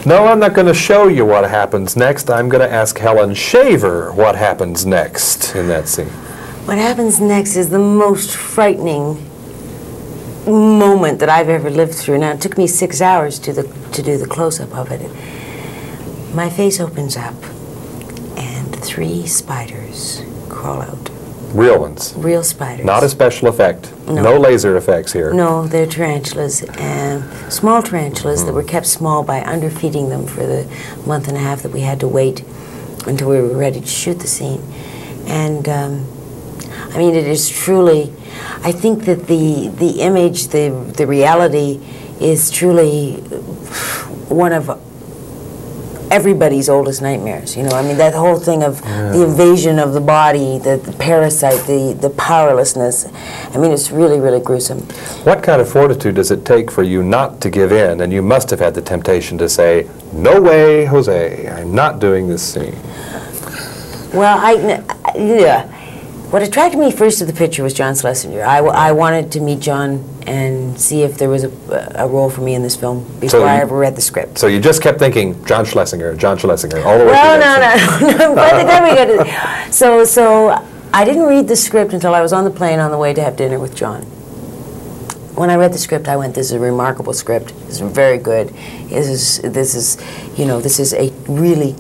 No, I'm not going to show you what happens next. I'm going to ask Helen Shaver what happens next in that scene. What happens next is the most frightening moment that I've ever lived through. Now, it took me 6 hours to do the close-up of it. My face opens up, and 3 spiders crawl out. Real ones? Real spiders. Not a special effect? No. No laser effects here? No, they're tarantulas, and small tarantulas that were kept small by underfeeding them for the month and a half that we had to wait until we were ready to shoot the scene. And I mean, it is truly, I think that the image, the reality is truly one of everybody's oldest nightmares, you know. I mean, that whole thing of the invasion of the body, the parasite, the powerlessness. I mean, it's really, really gruesome. What kind of fortitude does it take for you not to give in? And you must have had the temptation to say, no way, Jose, I'm not doing this scene. Well, yeah. What attracted me first to the picture was John Schlesinger. I wanted to meet John and see if there was a role for me in this film before I ever read the script. So you just kept thinking, John Schlesinger, all the way through no. By the time we got to, so I didn't read the script until I was on the plane on the way to have dinner with John. When I read the script, I went, this is a remarkable script. This is very good. This is a really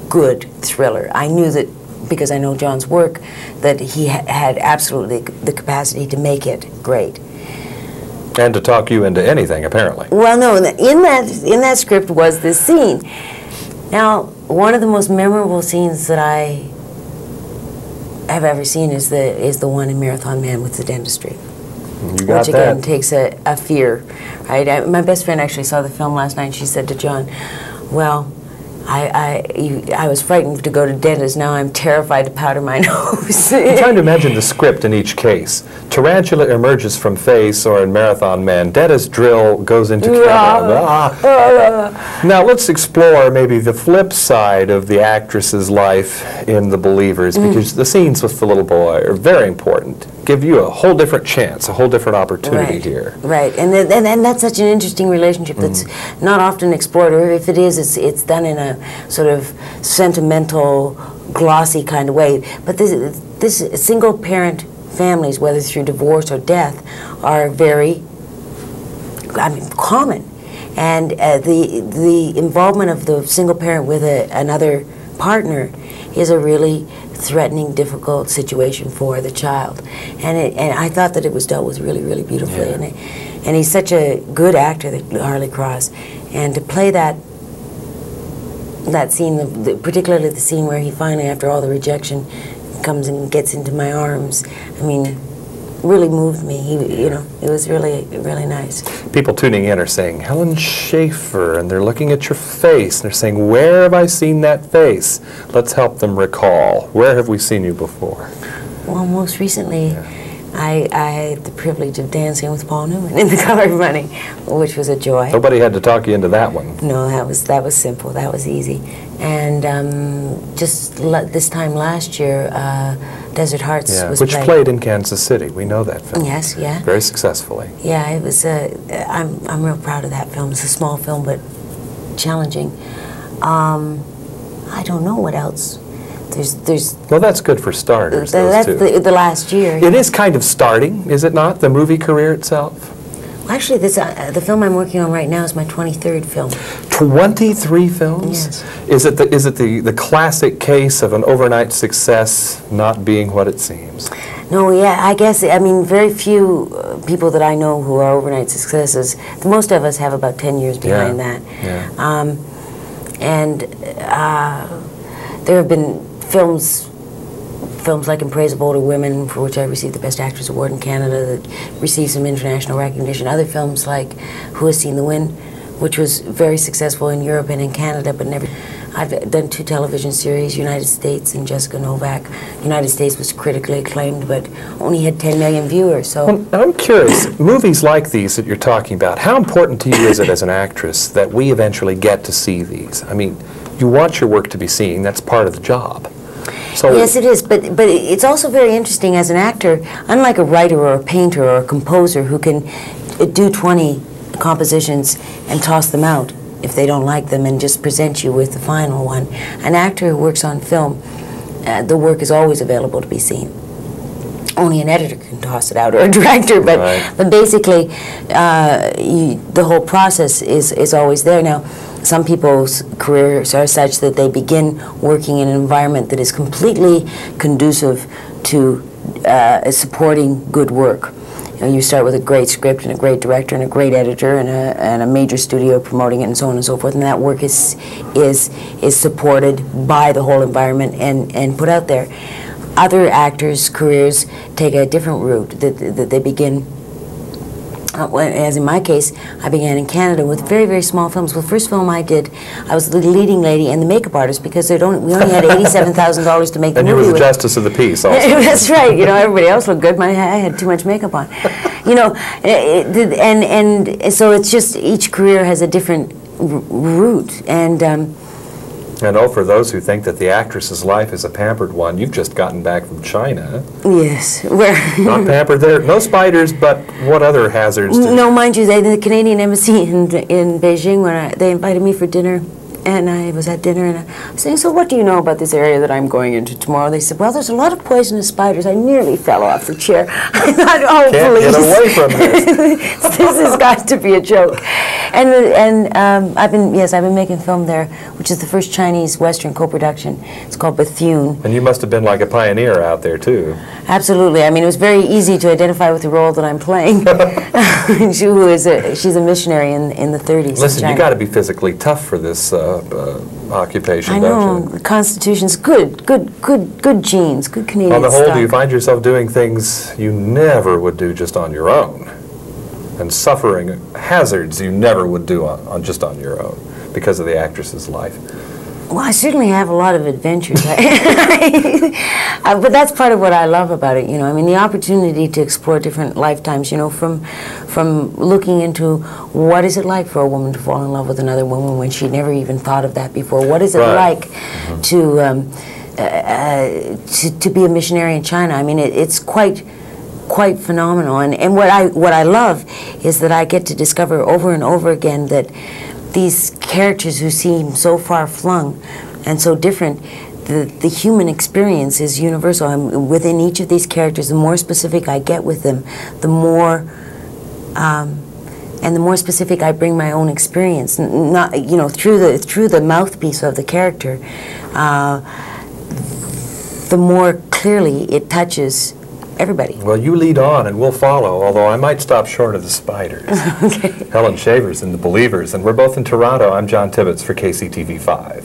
good thriller. I knew that, because I know John's work, that he had absolutely the capacity to make it great. And to talk you into anything, apparently. Well, no, in that script was this scene. Now, one of the most memorable scenes that I have ever seen is the one in Marathon Man with the dentistry. You got which again takes a fear, right? My best friend actually saw the film last night, and she said to John, well, I was frightened to go to dentist. Now I'm terrified to powder my nose. I'm trying to imagine the script in each case. Tarantula emerges from face, or in Marathon Man, dentist drill goes into camera. Now let's explore maybe the flip side of the actress's life in The Believers, because the scenes with the little boy are very important. Give you a whole different chance, a whole different opportunity here. Right, and that's such an interesting relationship that's not often explored, or if it is, it's done in a sort of sentimental, glossy kind of way. But this single-parent families, whether through divorce or death, are very, common. And the involvement of the single parent with another partner is a really threatening, difficult situation for the child, and I thought that it was dealt with really, really beautifully, and he's such a good actor, Harley Cross, and to play that scene, particularly the scene where he finally, after all the rejection, comes and gets into my arms. I mean, really moved me. It was really, really nice. People tuning in are saying, Helen Shaver, and they're looking at your face, and they're saying, where have I seen that face? Let's help them recall. Where have we seen you before? Well, most recently, I had the privilege of dancing with Paul Newman in The Color of Money, which was a joy. Nobody had to talk you into that one. No, that was simple. That was easy. And just this time last year, Desert Hearts was which played in Kansas City. We know that film. Yes, yeah. Very successfully. Yeah, it was. I'm real proud of that film. It's a small film, but challenging. I don't know what else. Well, that's good for starters. That's the last year. It is kind of starting, is it not? The movie career itself. Well, actually, the film I'm working on right now is my 23rd film. 23 films? Yes. Is it the classic case of an overnight success not being what it seems? No, yeah, I guess, very few people that I know who are overnight successes. Most of us have about 10 years behind that. Yeah. There have been films like In Praise of Older Women, for which I received the Best Actress Award in Canada, that received some international recognition. Other films like Who Has Seen the Wind, which was very successful in Europe and in Canada, but never. I've done 2 television series, United States and Jessica Novak. United States was critically acclaimed, but only had 10 million viewers. So well, I'm curious, movies like these that you're talking about, how important to you is it as an actress that we eventually get to see these? I mean, you want your work to be seen. That's part of the job. So yes, it is, but it's also very interesting as an actor, unlike a writer or a painter or a composer who can do 20 compositions and toss them out if they don't like them and just present you with the final one. An actor who works on film, the work is always available to be seen. Only an editor can toss it out, or a director, but Right. but basically the whole process is always there. Now, some people's careers are such that they begin working in an environment that is completely conducive to supporting good work. You start with a great script and a great director and a great editor and a major studio promoting it and so on and so forth, and that work is supported by the whole environment and put out there. Other actors' careers take a different route, that they begin, as in my case, I began in Canada with very, very small films. Well, the first film I did, I was the leading lady and the makeup artist, because we only had $87,000 to make the And movie. you were the with. justice of the peace also. That's right. You know, everybody else looked good. I had too much makeup on. You know, and so it's just each career has a different route. And oh, for those who think that the actress's life is a pampered one, you've just gotten back from China. Yes, where Not pampered there. No spiders, but what other hazards? no, mind you, the Canadian Embassy in Beijing, when they invited me for dinner, and I was at dinner, and I was saying, so what do you know about this area that I'm going into tomorrow? They said, well, there's a lot of poisonous spiders. I nearly fell off the chair. I thought, oh, Can't please. get away from this. This has got to be a joke. And I've been making film there, which is the first Chinese Western co-production. It's called Bethune. And you must have been like a pioneer out there, too. Absolutely. I mean, it was very easy to identify with the role that I'm playing. She's a missionary in the 30s. Listen, you got to be physically tough for this occupation, I don't know. you? The Constitution's good genes, good Canadian On the whole, stock. do you find yourself doing things you never would do just on your own? And suffering hazards you never would do just on your own because of the actress's life? Well, I certainly have a lot of adventures. But that's part of what I love about it, you know. I mean, the opportunity to explore different lifetimes, you know, from looking into what is it like for a woman to fall in love with another woman when she never even thought of that before. What is it like to be a missionary in China? I mean, it's quite phenomenal. And what I love is that I get to discover over and over again that these characters who seem so far-flung and so different, the human experience is universal. And within each of these characters, the more specific I get with them, the more specific I bring my own experience, not, you know, through the mouthpiece of the character, the more clearly it touches everybody. Well, you lead on and we'll follow, although I might stop short of the spiders. Okay. Helen Shaver's in The Believers, and we're both in Toronto. I'm John Tibbetts for KCTV5.